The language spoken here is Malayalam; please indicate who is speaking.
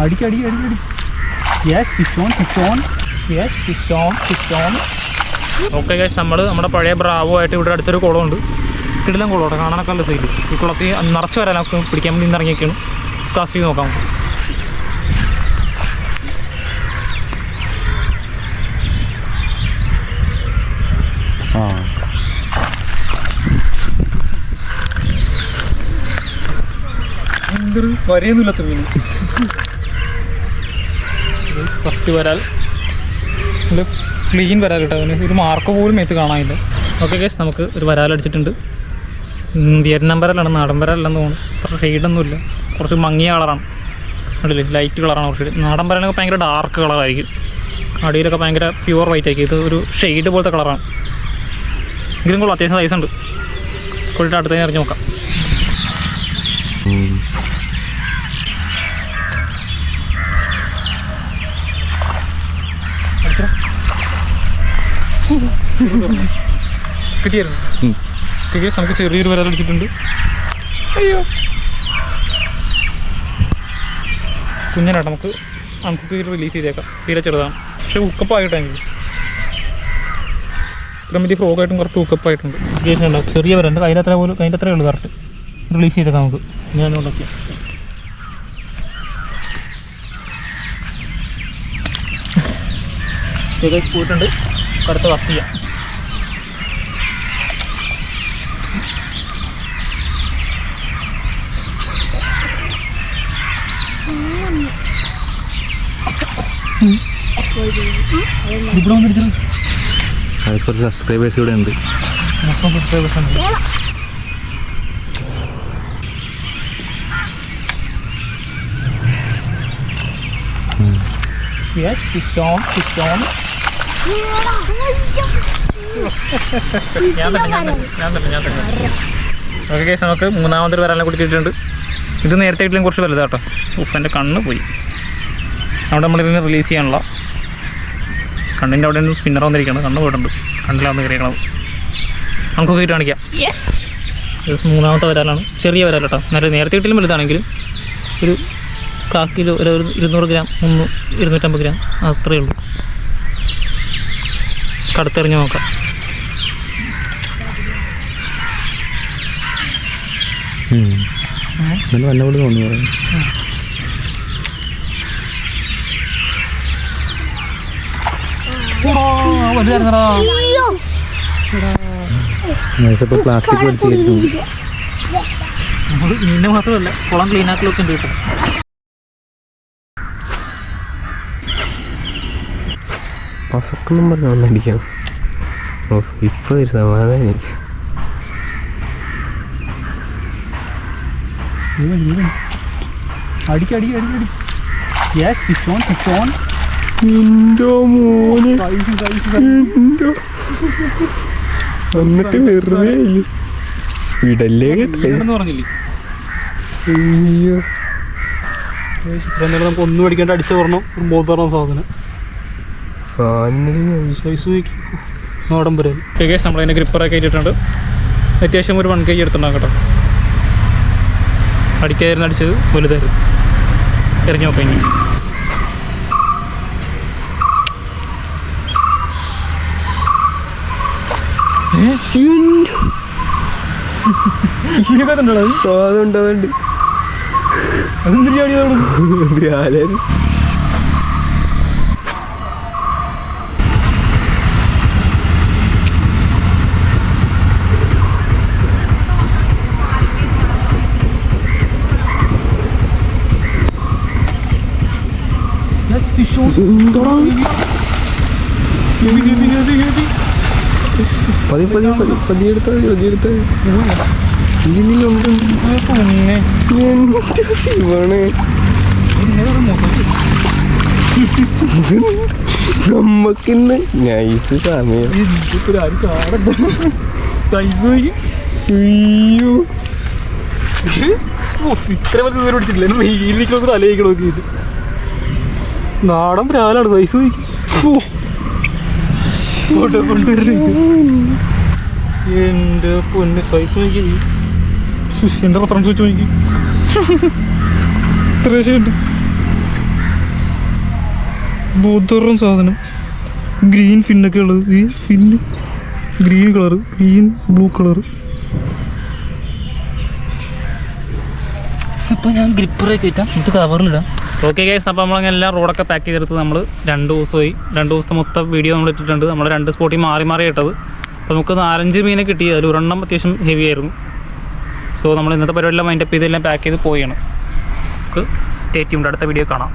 Speaker 1: അടിക്ക് അടി അടി അടി. Yes switch on switch on. Yes switch on switch on. Okay guys, നമ്മുടെ പഴയ ബ്രാവോ ആയിട്ട് ഇവിടെ അടുത്തൊരു കുളമുണ്ട്. കിടിലം കുളമാണ്, കാണാനൊക്കെ നല്ല സൈഡിൽ. ഈ കുളത്തിൽ നിറച്ച് വരാൻ നമുക്ക് പിടിക്കാൻ വേണ്ടി ഇന്ന് ഇറങ്ങിയൊക്കെയാണ്. കാസ്റ്റ് ചെയ്ത് നോക്കാം. എന്തൊരു വരെയൊന്നുമില്ലാത്ത മീൻ. ഫസ്റ്റ് വരാൽ ക്ലീൻ വരാൽ കേട്ടോ. ഒരു മാർക്ക് പോലും മേത്ത് കാണാനില്ല. ഓക്കെ ഗൈസ്, നമുക്ക് ഒരു വരാൽ അടിച്ചിട്ടുണ്ട്. വിയറ്റ്നാം വരാലാണ്, നാടൻ വരാലല്ലെന്ന് തോന്നുന്നു. അത്ര ഷെയ്ഡൊന്നുമില്ല, കുറച്ച് മങ്ങിയ കളറാണ്. കണ്ടില്ലേ, ലൈറ്റ് കളറാണ് കുറച്ച്. നാടൻ വരാലൊക്കെ ഭയങ്കര ഡാർക്ക് കളറായിരിക്കും, അടിയിലൊക്കെ ഭയങ്കര പ്യുവർ വൈറ്റ് ആയിരിക്കും. ഇത് ഒരു ഷെയ്ഡ് പോലത്തെ കളറാണ്. എങ്കിലും കൊള്ളാം, അത്യാവശ്യം സൈസ് ഉണ്ട്. കൊണ്ടിട്ട് അടുത്തതിന് എറിഞ്ഞ് നോക്കാം. കിട്ടിയായിരുന്നു. നമുക്ക് ചെറിയൊരു വരാൽ അടിച്ചിട്ടുണ്ട്. അയ്യോ കുഞ്ഞനാട്ടോ, നമുക്ക് റിലീസ് ചെയ്തേക്കാം. തീരെ ചെറുതാണ്, പക്ഷെ ഹുക്കപ്പായിട്ടാണ് എനിക്ക്. ഇത്ര വലിയ ഫ്രോഗായിട്ടും കുറച്ച് ഹുക്കപ്പായിട്ടുണ്ട്. ഉണ്ടാവും ചെറിയ വരണ്ട്, അതിൻ്റെ അത്രയേ ഉള്ളൂ. കറക്റ്റ് റിലീസ് ചെയ്തേക്കാം നമുക്ക്. ഞാനോടൊക്കെ പോയിട്ടുണ്ട്. കറുത്ത കാസ്റ്റ് ചെയ്യാം. ഇവിടെ വന്നിരിക്കുന്നു.
Speaker 2: കുറച്ച് സബ്സ്ക്രൈബേഴ്സ് ഇവിടെ ഉണ്ട്.
Speaker 1: മൊത്തം സബ്സ്ക്രൈബേഴ്സ് ഉണ്ട്. Yes, switch on, switch on. ഞാൻ തന്നെ. ഓക്കെ ഗൈസ്, നമുക്ക് മൂന്നാമതൊരു വരാനെ കൂടി കിട്ടിയിട്ടുണ്ട്. ഇത് നേരത്തെ കിട്ടിയാലും കുറച്ച് വലുതാട്ടോ. എൻ്റെ കണ്ണ് പോയി. അവിടെ നമ്മളിതിന് റിലീസ് ചെയ്യാനുള്ള കണ്ണിൻ്റെ അവിടെ നിന്ന് സ്പിന്നർ വന്നിരിക്കുകയാണ്. കണ്ണ് പോയിട്ടുണ്ട്, കണ്ണിലാന്ന് കയറിയണം. നമുക്ക് കയറ്റി കാണിക്കാം. യെസ്, മൂന്നാമത്തെ വരാലാണ്. ചെറിയ വരാൽ കേട്ടോ. നേരത്തെ കിട്ടിയാലും വലുതാണെങ്കിലും ഒരു 1/4 കിലോ, ഒരു 200 ഗ്രാം, 250 ഗ്രാം അത്രയേ ഉള്ളൂ. കടുത്തെറിഞ്ഞ് നോക്കാം.
Speaker 2: നല്ലപോലെ തോന്നി. പ്ലാസ്റ്റിക്
Speaker 1: മീനിനെ മാത്രമല്ല, കുളം ക്ലീൻ ആക്കലൊക്കെ ഉണ്ട് കേട്ടോ.
Speaker 2: പസക്കൊന്നും പറഞ്ഞ ഒന്നടിക്കാം. ഇപ്പൊ ഒരു സമാധാനം.
Speaker 1: അടിക്ക് അടി അടി അടി. Yes, switch on switch on.
Speaker 2: എന്നിട്ട് വെറുതെ വിടല്ലേ
Speaker 1: പറഞ്ഞില്ലേ. അയ്യോ, നമുക്ക് ഒന്നും അടിക്കാണ്ട് അടിച്ച പറഞ്ഞോ. ബോധം സാധനം നാടൻ വരാൽ. കേസ് നമ്മളതിൻ്റെ ഗ്രിപ്പറൊക്കെ ഇട്ടിട്ടുണ്ട്. അത്യാവശ്യം ഒരു 1 kg എടുത്തിട്ടുണ്ടാകും കേട്ടോ. അടിക്കായിരുന്നു അടിച്ചത് വലുതായിരുന്നു. എറിഞ്ഞു നോക്കാം ഇനി.
Speaker 2: അതുണ്ട്
Speaker 1: അതെന്തിരി ചാടിയതാണ്.
Speaker 2: പതിയെടുത്ത നമ്മക്കിന്ന് നൈസ് സമയം.
Speaker 1: ഇത്ര വലിയ ദൂരം പിടിച്ചിട്ടില്ല. വെയിലേക്ക് തലയിലേക്ക് നോക്കിയിട്ട് നാടൻ പ്രാലാണ്. സൈസ് നോക്കി. ഫോട്ടോ കൊണ്ടുവരുന്നുണ്ട്. എൻ്റെ പൊന്ന് സൈസ് നോക്കി, എൻ്റെ റെഫറൻസ് വെച്ച് നോക്കി, ഇത്ര ഉണ്ട്. ബോധറും സാധനം ഗ്രീൻ ഫിന്നൊക്കെ ഉള്ളത്. ഈ fin green colour, green blue colour. അപ്പോൾ ഞാൻ ഗ്രിപ്പറൊക്കെ ഇട്ടാം, എന്നിട്ട് കവറിലിടാം. ഓക്കെ ഗൈസ്, അപ്പോൾ നമ്മളങ്ങനെ എല്ലാം റോഡൊക്കെ പാക്ക് ചെയ്തെടുത്ത് നമ്മൾ 2 ദിവസമായി. 2 ദിവസത്തെ മൊത്തം വീഡിയോ നമ്മൾ ഇട്ടിട്ടുണ്ട്. നമ്മൾ 2 സ്പോട്ടിൽ മാറി മാറി ഇട്ടത്. അപ്പോൾ നമുക്ക് 4-5 മീനെ കിട്ടി. അതിൽ ഒരെണ്ണം അത്യാവശ്യം ഹെവി ആയിരുന്നു. സോ നമ്മൾ ഇന്നത്തെ പരിപാടിയെല്ലാം മൈൻഡപ്പ് ചെയ്തെല്ലാം പാക്ക് ചെയ്ത് പോവുകയാണ്. നമുക്ക് സ്റ്റേ ട്യൂൺഡ്, അടുത്ത വീഡിയോ കാണാം.